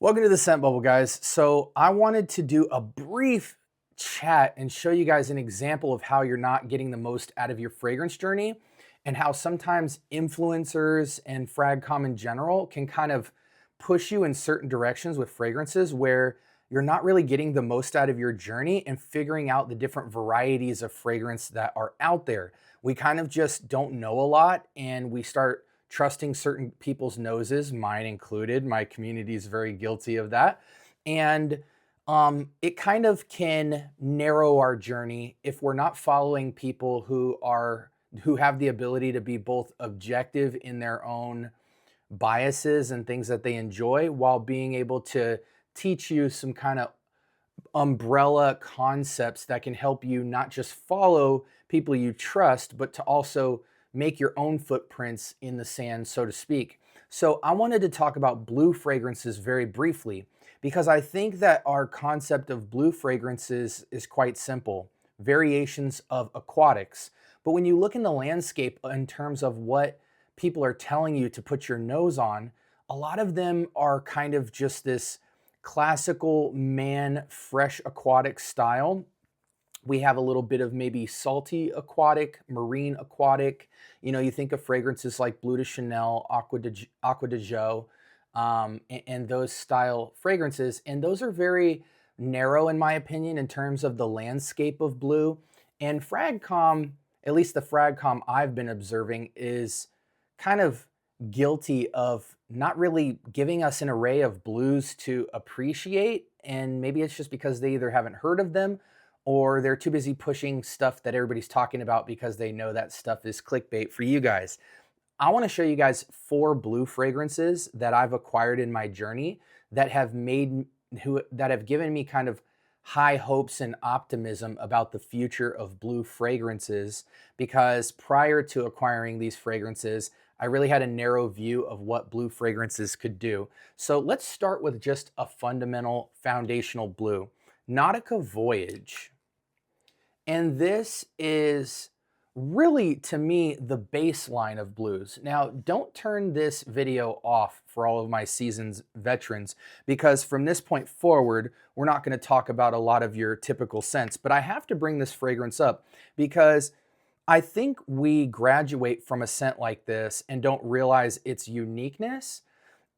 Welcome to the Scent Bubble, guys. So I wanted to do a brief chat and show you guys an example of how you're not getting the most out of your fragrance journey and how sometimes influencers and fragcom in general can kind of push you in certain directions with fragrances where you're not really getting the most out of your journey and figuring out the different varieties of fragrance that are out there. We kind of just don't know a lot and we start trusting certain people's noses, mine included. My community is very guilty of that. And it kind of can narrow our journey if we're not following people who have the ability to be both objective in their own biases and things that they enjoy while being able to teach you some kind of umbrella concepts that can help you not just follow people you trust, but to also make your own footprints in the sand, so to speak. So I wanted to talk about blue fragrances very briefly because I think that our concept of blue fragrances is quite simple, variations of aquatics. But when you look in the landscape in terms of what people are telling you to put your nose on, a lot of them are kind of just this classical man fresh aquatic style. We have a little bit of maybe salty aquatic, marine aquatic. You know, you think of fragrances like Bleu de Chanel, Aqua de Jo, and those style fragrances. And those are very narrow, in my opinion, in terms of the landscape of blue. And Fragcom, at least the Fragcom I've been observing, is kind of guilty of not really giving us an array of blues to appreciate. And maybe it's just because they either haven't heard of them or they're too busy pushing stuff that everybody's talking about because they know that stuff is clickbait for you guys. I want to show you guys 4 blue fragrances that I've acquired in my journey that have given me kind of high hopes and optimism about the future of blue fragrances, because prior to acquiring these fragrances, I really had a narrow view of what blue fragrances could do. So let's start with just a fundamental foundational blue, Nautica Voyage. And this is really, to me, the baseline of blues. Now, don't turn this video off for all of my seasoned veterans, because from this point forward, we're not going to talk about a lot of your typical scents. But I have to bring this fragrance up because I think we graduate from a scent like this and don't realize its uniqueness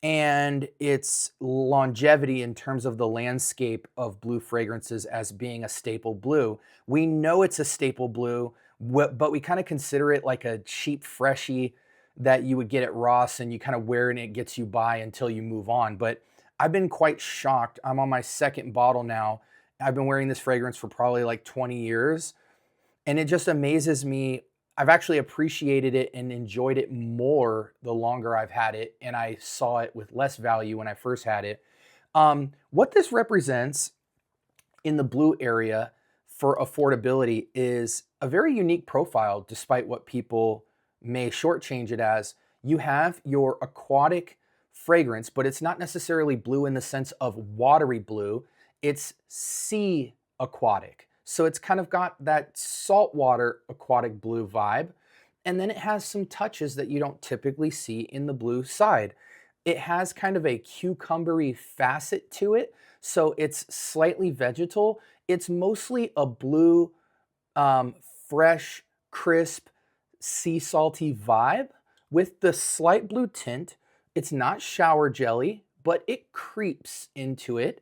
and its longevity in terms of the landscape of blue fragrances as being a staple blue. We know it's a staple blue, but we kind of consider it like a cheap freshie that you would get at Ross and you kind of wear and it gets you by until you move on. But I've been quite shocked. I'm on my second bottle now. I've been wearing this fragrance for probably like 20 years. And it just amazes me. I've actually appreciated it and enjoyed it more the longer I've had it, and I saw it with less value when I first had it. What this represents in the blue area for affordability is a very unique profile, despite what people may shortchange it as. You have your aquatic fragrance, but it's not necessarily blue in the sense of watery blue. It's sea aquatic. So it's kind of got that saltwater aquatic blue vibe. And then it has some touches that you don't typically see in the blue side. It has kind of a cucumbery facet to it. So it's slightly vegetal. It's mostly a blue, fresh, crisp, sea salty vibe with the slight blue tint. It's not shower jelly, but it creeps into it.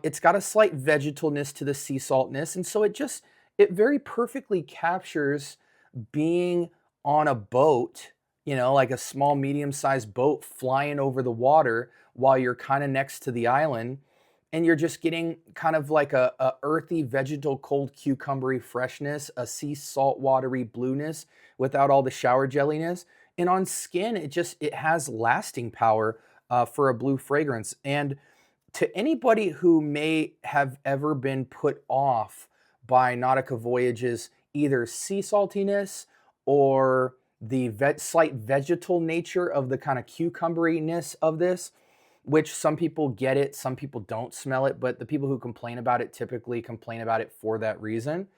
It's got a slight vegetalness to the sea saltness, and so it very perfectly captures being on a boat, you know, like a small, medium-sized boat flying over the water while you're kind of next to the island, and you're just getting kind of like a earthy, vegetal, cold, cucumbery freshness, a sea salt watery blueness without all the shower jelliness. And on skin, it has lasting power for a blue fragrance. And to anybody who may have ever been put off by Nautica Voyage's either sea saltiness or the slight vegetal nature of the kind of cucumberiness of this, which some people get it, some people don't smell it, but the people who complain about it typically complain about it for that reason.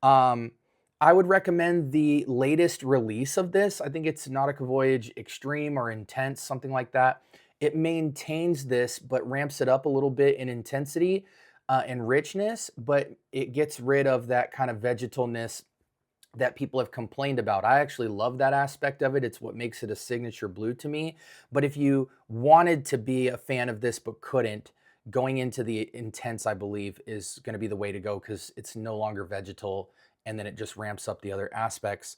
I would recommend the latest release of this. I think it's Nautica Voyage Extreme or Intense, something like that. it maintains this, but ramps it up a little bit in intensity and richness, but it gets rid of that kind of vegetalness that people have complained about. I actually love that aspect of it. It's what makes it a signature blue to me. But if you wanted to be a fan of this but couldn't, going into the intense, I believe, is going to be the way to go because it's no longer vegetal and then it just ramps up the other aspects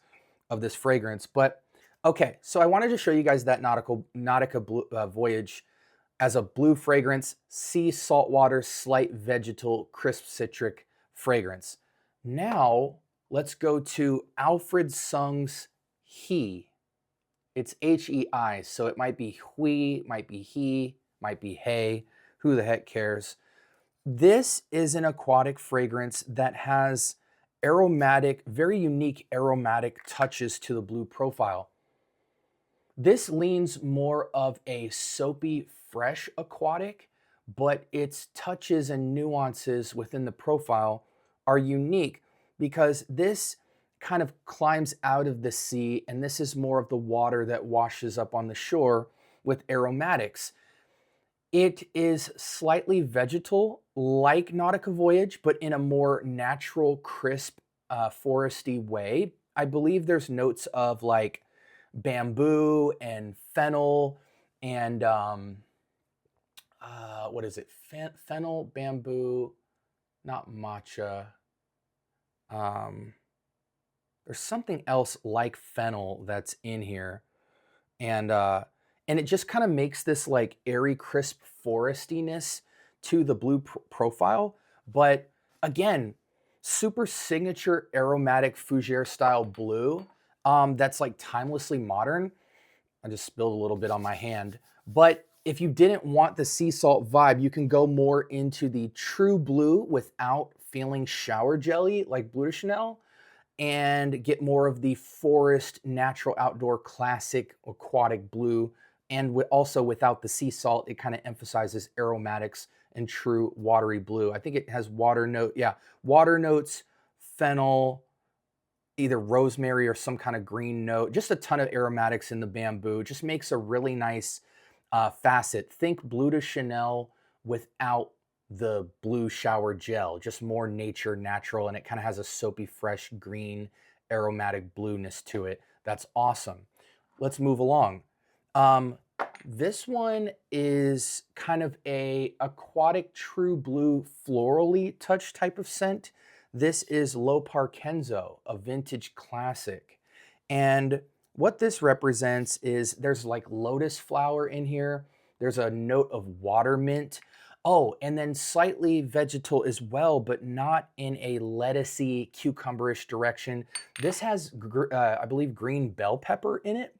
of this fragrance. But okay, so I wanted to show you guys that Nautica Voyage as a blue fragrance, sea saltwater, slight vegetal, crisp citric fragrance. Now, let's go to Alfred Sung's He. It's H-E-I, so it might be hui, might be he, might be hey, who the heck cares? This is an aquatic fragrance that has aromatic, very unique aromatic touches to the blue profile. This leans more of a soapy, fresh aquatic, but its touches and nuances within the profile are unique because this kind of climbs out of the sea, and this is more of the water that washes up on the shore with aromatics. It is slightly vegetal, like Nautica Voyage, but in a more natural, crisp, foresty way. I believe there's notes of like bamboo and fennel and what is it? Fennel, bamboo, not matcha. Um, there's something else like fennel that's in here, and it just kind of makes this like airy, crisp forestiness to the blue profile. But again, super signature aromatic fougere style blue. That's like timelessly modern. I just spilled a little bit on my hand. But if you didn't want the sea salt vibe, you can go more into the true blue without feeling shower jelly like Bleu de Chanel and get more of the forest, natural, outdoor, classic, aquatic blue. And also without the sea salt, it kind of emphasizes aromatics and true watery blue. I think it has water notes, fennel, either rosemary or some kind of green note, just a ton of aromatics in the bamboo. Just makes a really nice facet. Think Bleu de Chanel without the blue shower gel, just more nature, natural, and it kind of has a soapy, fresh, green, aromatic blueness to it. That's awesome. Let's move along. This one is kind of a aquatic true blue florally touch type of scent. This is Lo Parkenzo, a vintage classic. And what this represents is there's like lotus flower in here. There's a note of water mint. Oh, and then slightly vegetal as well, but not in a lettucey, cucumberish direction. This has, I believe, green bell pepper in it,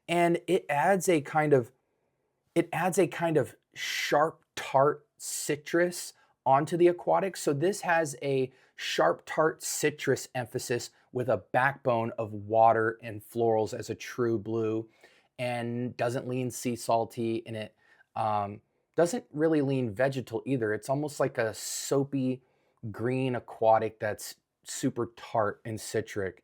and it adds a kind of sharp, tart citrus onto the aquatic. So this has a sharp, tart citrus emphasis with a backbone of water and florals as a true blue, and doesn't lean sea salty, and it doesn't really lean vegetal either. It's almost like a soapy green aquatic that's super tart and citric.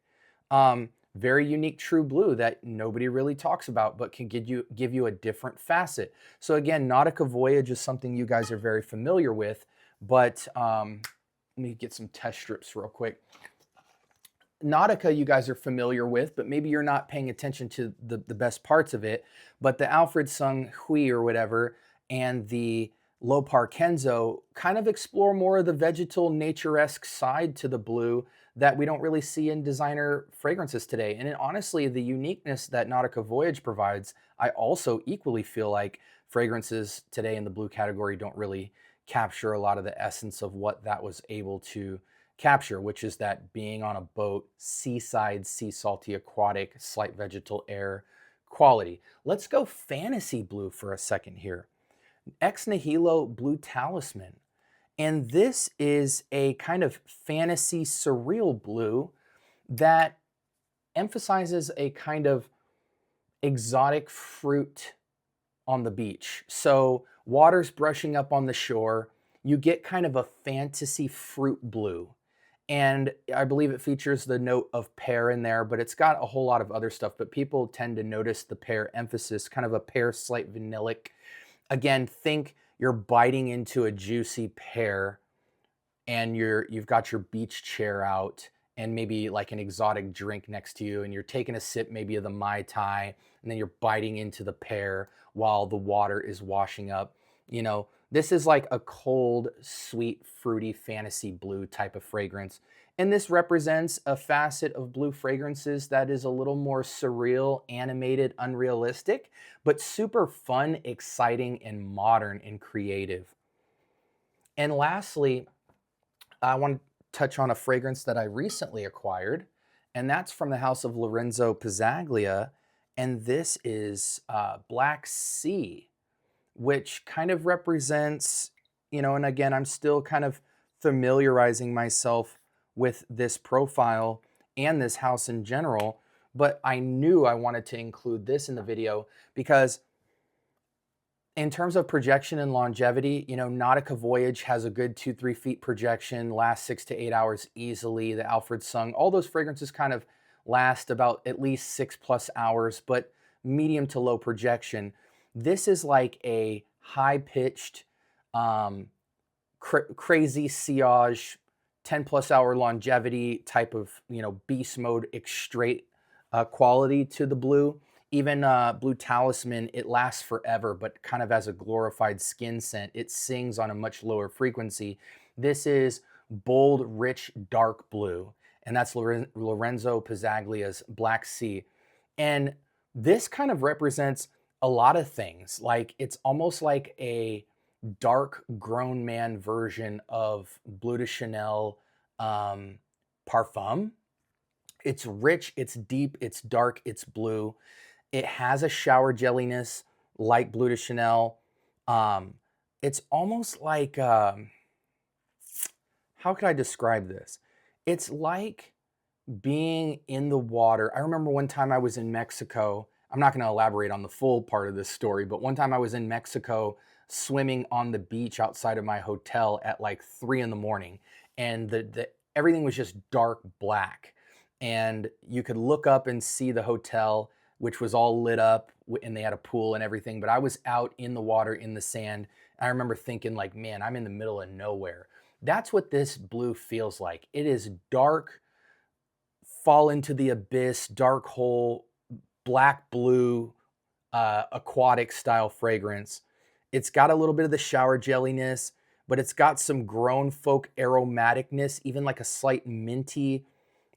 Very unique true blue that nobody really talks about, but can give you a different facet. So again, Nautica Voyage is something you guys are very familiar with, but let me get some test strips real quick. Nautica you guys are familiar with, but maybe you're not paying attention to the best parts of it. But the Alfred Sung Hui or whatever and the Lo Parkenzo kind of explore more of the vegetal nature-esque side to the blue that we don't really see in designer fragrances today. And honestly, the uniqueness that Nautica Voyage provides, I also equally feel like fragrances today in the blue category don't really capture a lot of the essence of what that was able to capture, which is that being on a boat, seaside, sea salty, aquatic, slight vegetal air quality. Let's go fantasy blue for a second here. Ex Nihilo Blue Talisman. And this is a kind of fantasy surreal blue that emphasizes a kind of exotic fruit on the beach. So water's brushing up on the shore. You get kind of a fantasy fruit blue. And I believe it features the note of pear in there, but it's got a whole lot of other stuff. But people tend to notice the pear emphasis, kind of a pear, slight vanillic. Again, think you're biting into a juicy pear and you've got your beach chair out and maybe like an exotic drink next to you, and you're taking a sip maybe of the Mai Tai, and then you're biting into the pear while the water is washing up. This is like a cold, sweet, fruity fantasy blue type of fragrance. And this represents a facet of blue fragrances that is a little more surreal, animated, unrealistic, but super fun, exciting, and modern and creative. And lastly, I want to touch on a fragrance that I recently acquired, and that's from the house of Lorenzo Pizzaglia. And this is Black Sea, which kind of represents, and again, I'm still kind of familiarizing myself with this profile and this house in general, but I knew I wanted to include this in the video because in terms of projection and longevity, Nautica Voyage has a good 2-3 feet projection, lasts 6 to 8 hours easily. The Alfred Sung, all those fragrances kind of last about at least 6+ hours, but medium to low projection. This is like a high-pitched, crazy sillage, 10+ hour longevity type of, beast mode straight quality to the blue. Even Blue Talisman, it lasts forever, but kind of as a glorified skin scent. It sings on a much lower frequency. This is bold, rich, dark blue, and that's Lorenzo Pizzaglia's Black Sea. And this kind of represents a lot of things. Like, it's almost like a dark grown man version of Bleu de Chanel Parfum. It's rich, it's deep, it's dark, it's blue. It has a shower jelliness like Bleu de Chanel. It's almost like, how could I describe this? It's like being in the water. I remember one time I was in Mexico. I'm not going to elaborate on the full part of this story, but one time I was in Mexico swimming on the beach outside of my hotel at like 3 in the morning, and everything was just dark black. And you could look up and see the hotel, which was all lit up, and they had a pool and everything. But I was out in the water, in the sand. I remember thinking like, man, I'm in the middle of nowhere. That's what this blue feels like. It is dark, fall into the abyss, dark hole, black blue, aquatic style fragrance. It's got a little bit of the shower jelliness, but it's got some grown folk aromaticness, even like a slight minty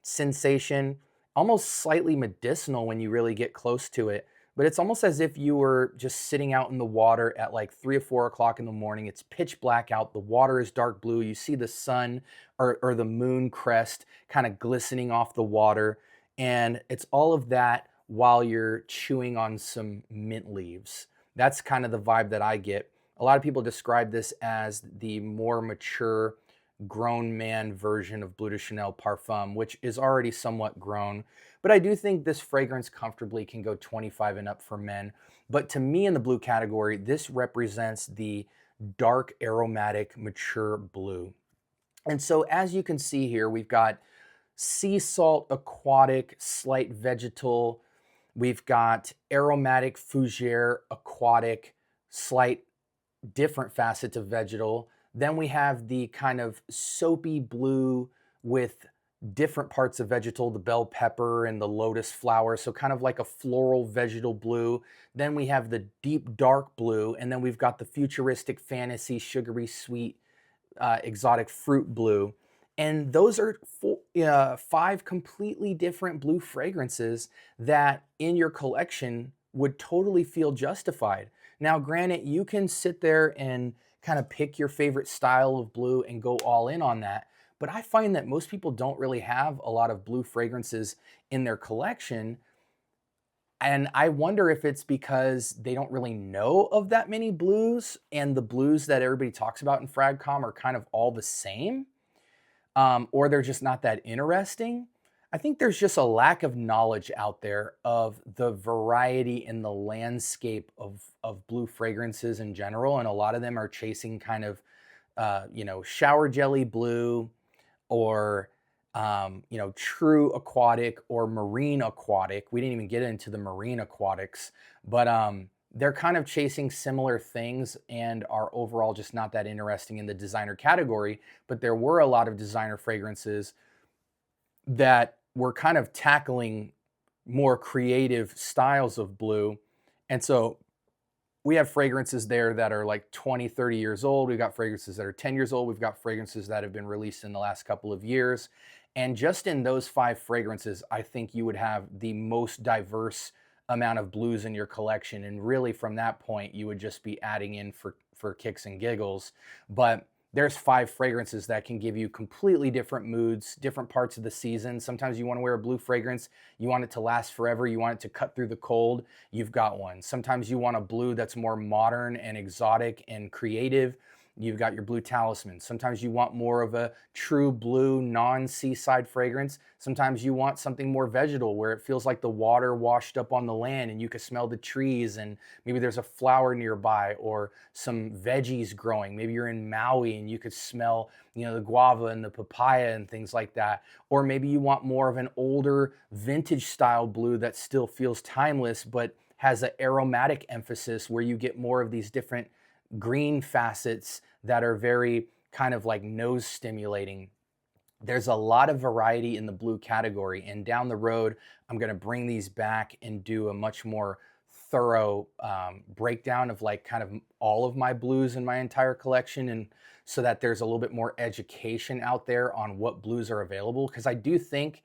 sensation, almost slightly medicinal when you really get close to it. But it's almost as if you were just sitting out in the water at like 3 or 4 o'clock in the morning. It's pitch black out. The water is dark blue. You see the sun or the moon crest kind of glistening off the water. And it's all of that while you're chewing on some mint leaves. That's kind of the vibe that I get. A lot of people describe this as the more mature, grown man version of Bleu de Chanel Parfum, which is already somewhat grown. But I do think this fragrance comfortably can go 25 and up for men. But to me, in the blue category, this represents the dark, aromatic, mature blue. And so as you can see here, we've got sea salt, aquatic, slight vegetal. We've got aromatic, fougere, aquatic, slight different facets of vegetal. Then we have the kind of soapy blue with different parts of vegetal, the bell pepper and the lotus flower, so kind of like a floral vegetal blue. Then we have the deep dark blue, and then we've got the futuristic fantasy, sugary sweet, exotic fruit blue. And those are 5 completely different blue fragrances that in your collection would totally feel justified. Now, granted, you can sit there and kind of pick your favorite style of blue and go all in on that. But I find that most people don't really have a lot of blue fragrances in their collection. And I wonder if it's because they don't really know of that many blues, and the blues that everybody talks about in FragCom are kind of all the same, or they're just not that interesting. I think there's just a lack of knowledge out there of the variety in the landscape of blue fragrances in general. And a lot of them are chasing kind of, shower jelly blue, or, true aquatic or marine aquatic. We didn't even get into the marine aquatics, but they're kind of chasing similar things and are overall just not that interesting in the designer category. But there were a lot of designer fragrances that were kind of tackling more creative styles of blue. And so we have fragrances there that are like 20, 30 years old. We've got fragrances that are 10 years old. We've got fragrances that have been released in the last couple of years. And just in those 5 fragrances, I think you would have the most diverse amount of blues in your collection. And really from that point, you would just be adding in for kicks and giggles. But there's 5 fragrances that can give you completely different moods, different parts of the season. Sometimes you want to wear a blue fragrance, you want it to last forever, you want it to cut through the cold, you've got one. Sometimes you want a blue that's more modern and exotic and creative, you've got your blue talisman. Sometimes you want more of a true blue, non-seaside fragrance. Sometimes you want something more vegetal where it feels like the water washed up on the land and you can smell the trees and maybe there's a flower nearby or some veggies growing. Maybe you're in Maui and you could smell, the guava and the papaya and things like that. Or maybe you want more of an older vintage style blue that still feels timeless but has an aromatic emphasis where you get more of these different green facets that are very kind of like nose stimulating. There's a lot of variety in the blue category, and down the road, I'm going to bring these back and do a much more thorough breakdown of like kind of all of my blues in my entire collection, and so that there's a little bit more education out there on what blues are available. Because I do think,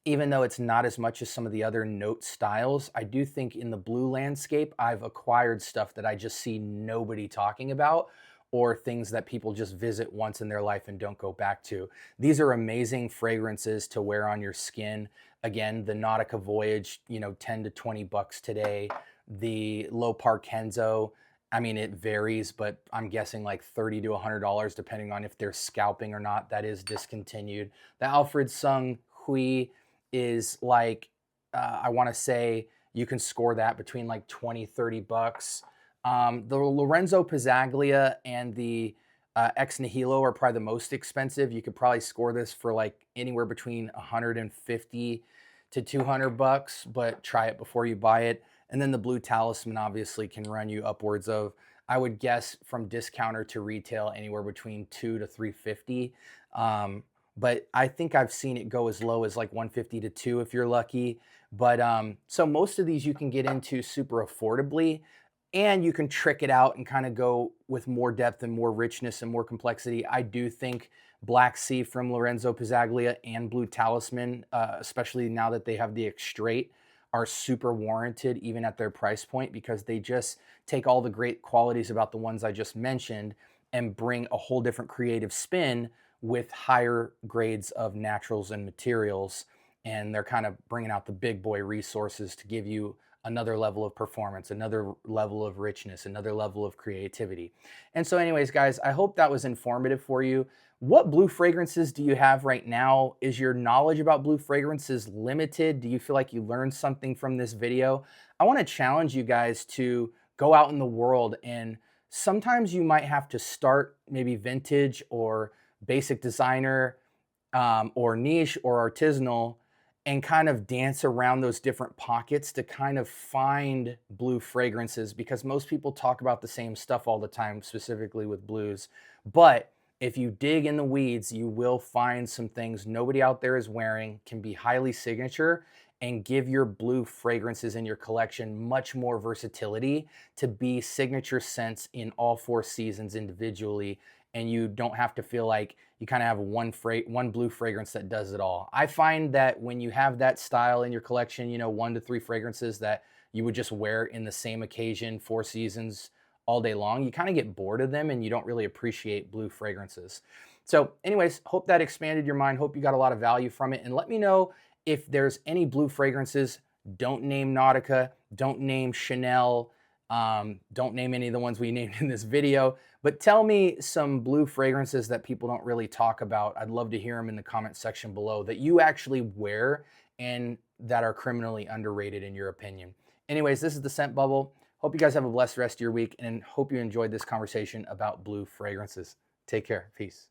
even though it's not as much as some of the other note styles, I do think in the blue landscape, I've acquired stuff that I just see nobody talking about, or things that people just visit once in their life and don't go back to. These are amazing fragrances to wear on your skin. Again, the Nautica Voyage, 10 to 20 bucks today. The Low Parkenzo, I mean, it varies, but I'm guessing like $30 to $100 depending on if they're scalping or not. That is discontinued. The Alfred Sung Hui is like, I want to say you can score that between like 20, 30 bucks. The Lorenzo Pizzaglia and the Ex Nihilo are probably the most expensive. You could probably score this for like anywhere between 150 to 200 bucks, but try it before you buy it. And then the Blue Talisman obviously can run you upwards of, I would guess from discounter to retail, anywhere between 2 to 350. But I think I've seen it go as low as like 150 to 2 if you're lucky. But so most of these you can get into super affordably, and you can trick it out and kind of go with more depth and more richness and more complexity. I do think Black Sea from Lorenzo Pizzaglia and Blue Talisman, especially now that they have the Extrait, are super warranted even at their price point, because they just take all the great qualities about the ones I just mentioned and bring a whole different creative spin with higher grades of naturals and materials. And they're kind of bringing out the big boy resources to give you another level of performance, another level of richness, another level of creativity. And so anyways, guys, I hope that was informative for you. What blue fragrances do you have right now? Is your knowledge about blue fragrances limited? Do you feel like you learned something from this video? I want to challenge you guys to go out in the world, and sometimes you might have to start maybe vintage or basic designer or niche or artisanal, and kind of dance around those different pockets to kind of find blue fragrances, because most people talk about the same stuff all the time, specifically with blues. But if you dig in the weeds, you will find some things nobody out there is wearing, can be highly signature, and give your blue fragrances in your collection much more versatility to be signature scents in all 4 seasons individually. And you don't have to feel like you kind of have one blue fragrance that does it all. I find that when you have that style in your collection, 1 to 3 fragrances that you would just wear in the same occasion, 4 seasons, all day long, you kind of get bored of them and you don't really appreciate blue fragrances. So anyways, hope that expanded your mind. Hope you got a lot of value from it. And let me know if there's any blue fragrances. Don't name Nautica, don't name Chanel, don't name any of the ones we named in this video, but tell me some blue fragrances that people don't really talk about. I'd love to hear them in the comment section below that you actually wear and that are criminally underrated in your opinion. Anyways, this is the Scent Bubble. Hope you guys have a blessed rest of your week, and hope you enjoyed this conversation about blue fragrances. Take care. Peace.